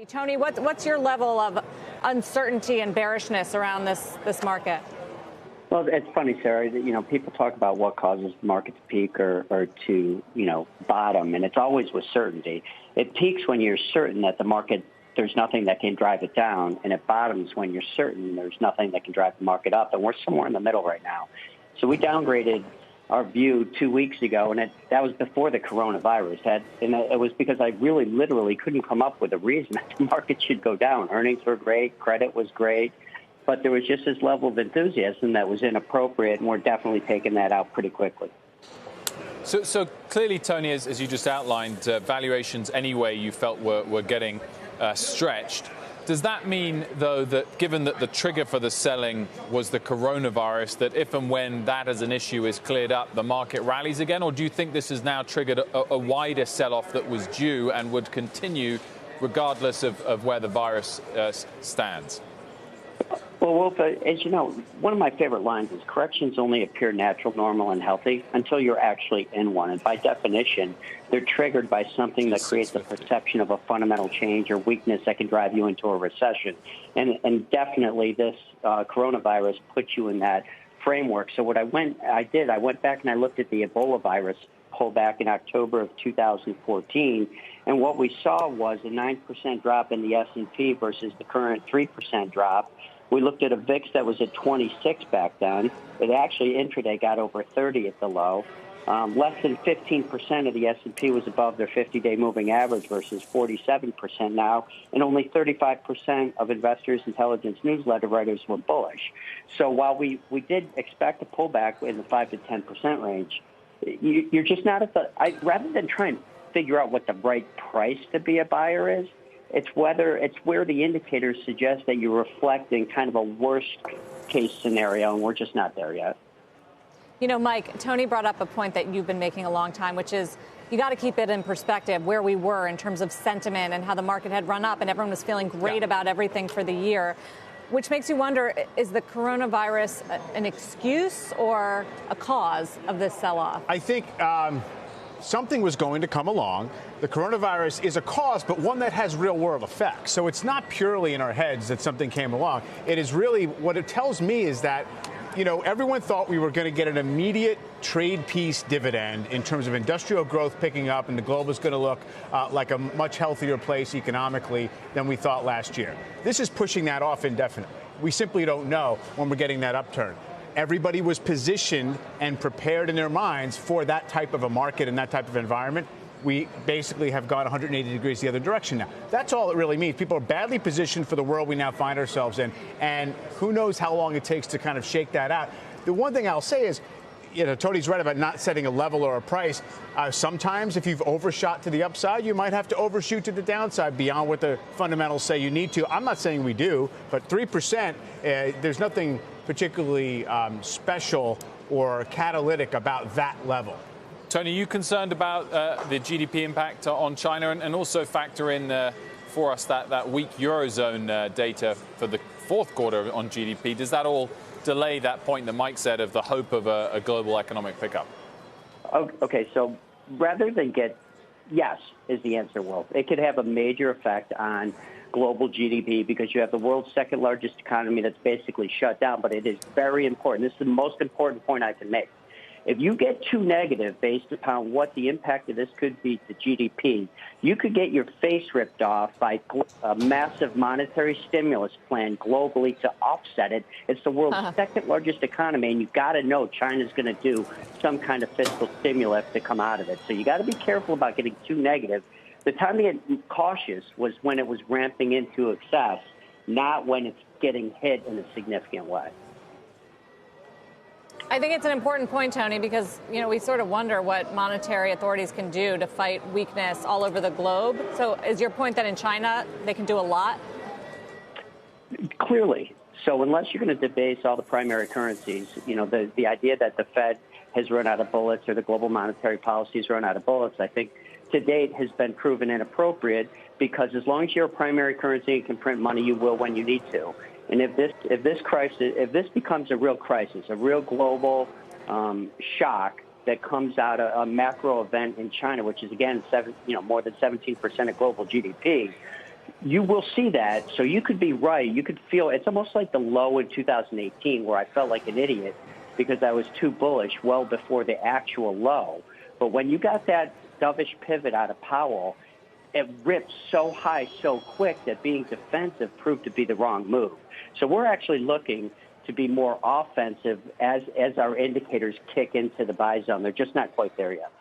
Tony, what's your level of uncertainty and bearishness around this market? Well, it's funny, Sarah, that, people talk about what causes the market to peak or to, bottom, and it's always with certainty. It peaks when you're certain that the market, there's nothing that can drive it down, and it bottoms when you're certain there's nothing that can drive the market up, and we're somewhere in the middle right now. So we downgraded our view 2 weeks ago, and that was before the coronavirus. And it was because I really literally couldn't come up with a reason that the market should go down. Earnings were great, credit was great, but there was just this level of enthusiasm that was inappropriate, and we're definitely taking that out pretty quickly. So clearly, Tony, as you just outlined, valuations anyway you felt were getting stretched. Does that mean, though, that given that the trigger for the selling was the coronavirus, that if and when that as an issue is cleared up, the market rallies again? Or do you think this has now triggered a wider sell-off that was due and would continue regardless of where the virus stands? Well, Wolf, as you know, one of my favorite lines is corrections only appear natural, normal, and healthy until you're actually in one. And by definition, they're triggered by something that creates a perception of a fundamental change or weakness that can drive you into a recession. And definitely this coronavirus puts you in that framework. So what I went back and I looked at the Ebola virus pullback in October of 2014. And what we saw was a 9% drop in the S&P versus the current 3% drop. We looked at a VIX that was at 26 back then. It actually intraday got over 30 at the low. Less than 15% of the S&P was above their 50-day moving average versus 47% now, and only 35% of Investors Intelligence newsletter writers were bullish. So while we did expect a pullback in the 5 to 10% range, you're just not at the. Rather than try and figure out what the right price to be a buyer is, it's where the indicators suggest that you're reflecting kind of a worst case scenario, and we're just not there yet. Mike, Tony brought up a point that you've been making a long time, which is you got to keep it in perspective where we were in terms of sentiment and how the market had run up and everyone was feeling great about everything for the year, which makes you wonder, is the coronavirus an excuse or a cause of this sell-off? I think something was going to come along. The coronavirus is a cause, but one that has real world effects. So it's not purely in our heads that something came along. It is really, what it tells me is that, everyone thought we were going to get an immediate trade peace dividend in terms of industrial growth picking up, and the globe is going to look like a much healthier place economically than we thought last year. This is pushing that off indefinitely. We simply don't know when we're getting that upturn. Everybody was positioned and prepared in their minds for that type of a market and that type of environment. We basically have gone 180 degrees the other direction now. That's all it really means. People are badly positioned for the world we now find ourselves in, and who knows how long it takes to kind of shake that out. The one thing I'll say is, Tony's right about not setting a level or a price. Sometimes if you've overshot to the upside, you might have to overshoot to the downside beyond what the fundamentals say you need to. I'm not saying we do, but 3%, there's nothing particularly special or catalytic about that level. Tony, are you concerned about the GDP impact on China and also factor in for us that weak Eurozone data for the fourth quarter on GDP? Does that all delay that point that Mike said of the hope of a global economic pickup? Okay, so rather than yes is the answer, Wolf. It could have a major effect on global GDP because you have the world's second largest economy that's basically shut down, but it is very important. This is the most important point I can make. If you get too negative based upon what the impact of this could be to GDP, you could get your face ripped off by a massive monetary stimulus plan globally to offset it. It's the world's second largest economy, and you've got to know China's going to do some kind of fiscal stimulus to come out of it. So you got to be careful about getting too negative. The time to get cautious was when it was ramping into excess, not when it's getting hit in a significant way. I think it's an important point, Tony, because, we sort of wonder what monetary authorities can do to fight weakness all over the globe. So is your point that in China they can do a lot? Clearly. So unless you're going to debase all the primary currencies, the idea that the Fed has run out of bullets or the global monetary policy has run out of bullets, I think to date has been proven inappropriate because as long as you're a primary currency and can print money, you will when you need to. And if this becomes a real crisis, a real global shock that comes out of a macro event in China, which is again more than 17% of global GDP, you will see that. So you could be right. You could feel it's almost like the low in 2018 where I felt like an idiot because I was too bullish well before the actual low. But when you got that dovish pivot out of Powell, it ripped so high so quick that being defensive proved to be the wrong move. So we're actually looking to be more offensive as our indicators kick into the buy zone. They're just not quite there yet.